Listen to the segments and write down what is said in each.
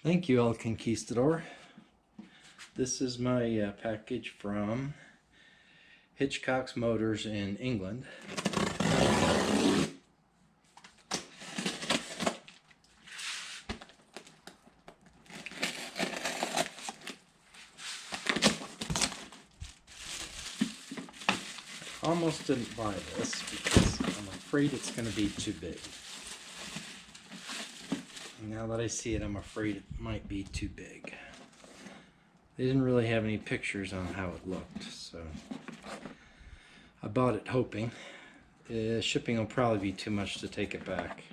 Thank you, El Conquistador. This is my package from Hitchcock's Motors in England. Almost didn't buy this because I'm afraid it's going to be too big. Now that I see it, I'm afraid it might be too big. They didn't really have any pictures on how it looked, so I bought it hoping. Shipping will probably be too much to take it back.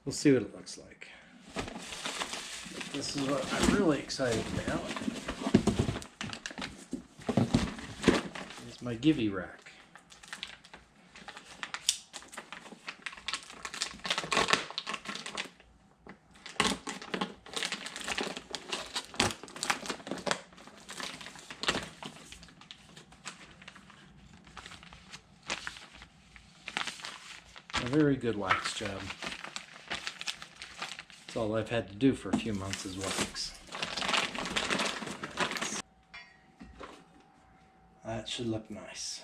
We'll see what it looks like. But this is what I'm really excited about. It's my Givi Rack. A very good wax job. That's all I've had to do for a few months is wax. That should look nice.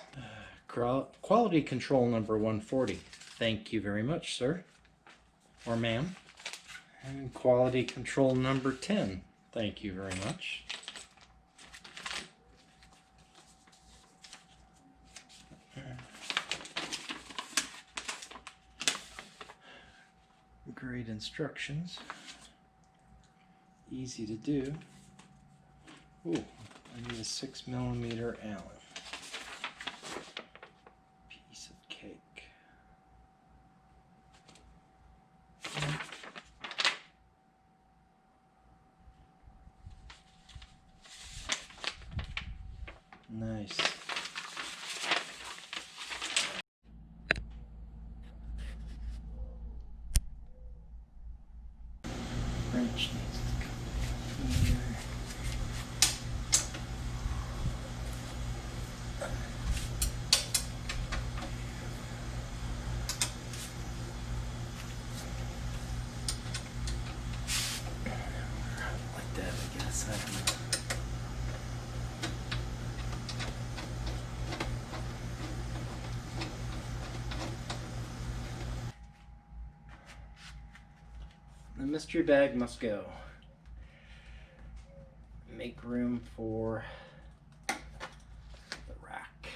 Quality control number 140. Thank you very much, sir. Or ma'am. And quality control number 10. Thank you very much. Great instructions. Easy to do. Ooh, I need a 6mm Allen. Piece of cake. Nice. Wrench needs to come here. Like that, I guess. I don't know. The mystery bag must go. Make room for the rack.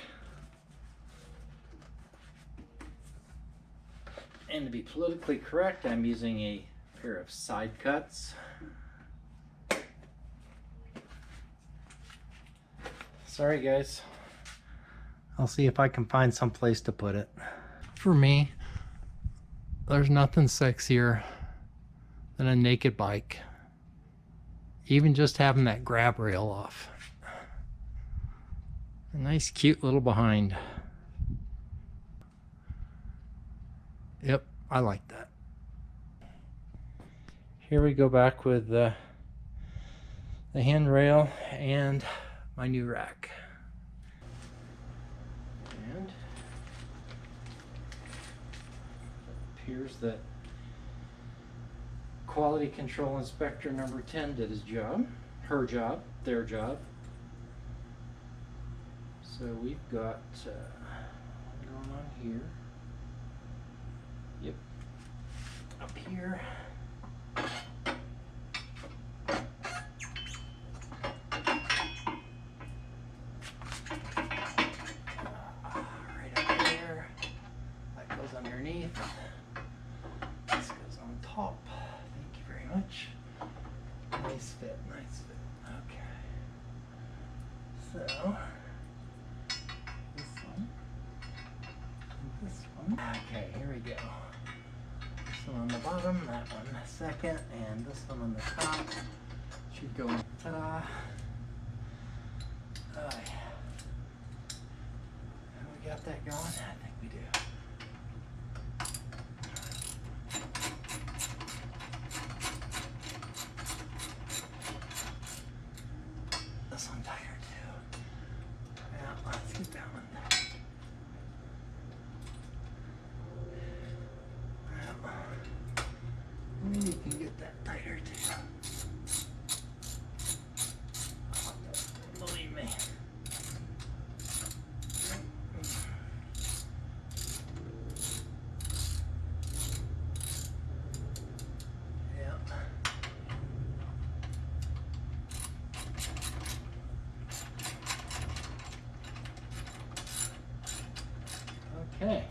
And to be politically correct, I'm using a pair of side cuts. Sorry guys. I'll see if I can find some place to put it. For me, there's nothing sexier than a naked bike. Even just having that grab rail off. A nice cute little behind. Yep, I like that. Here we go back with the handrail and my new rack. And it appears that Quality Control Inspector number 10 did his job, her job, their job. So we've got going on here. Yep. Up here. Right up there. That goes underneath. This goes on top. Much. Nice fit, nice fit. Okay. So, this one, and this one. Okay, here we go. This one on the bottom, that one second, and this one on the top. Should go, ta-da. We got that going? I think we do. This one tighter too. Yeah, let's get that one. Yeah. Maybe you can get that tighter too. Okay.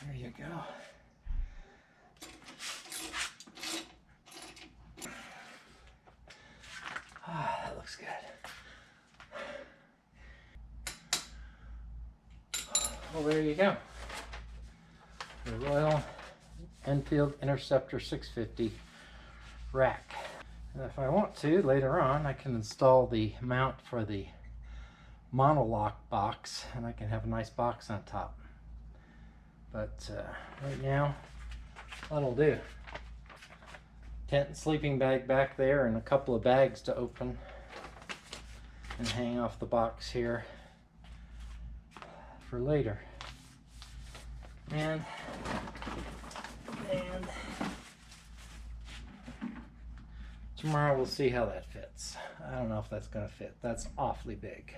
There you go. Ah, that looks good. Well, there you go. The Royal Enfield Interceptor 650 rack. And if I want to, later on, I can install the mount for the monolock box, and I can have a nice box on top. But right now, that'll do. Tent and sleeping bag back there, and a couple of bags to open and hang off the box here for later. And tomorrow we'll see how that fits. I don't know if that's gonna fit. That's awfully big.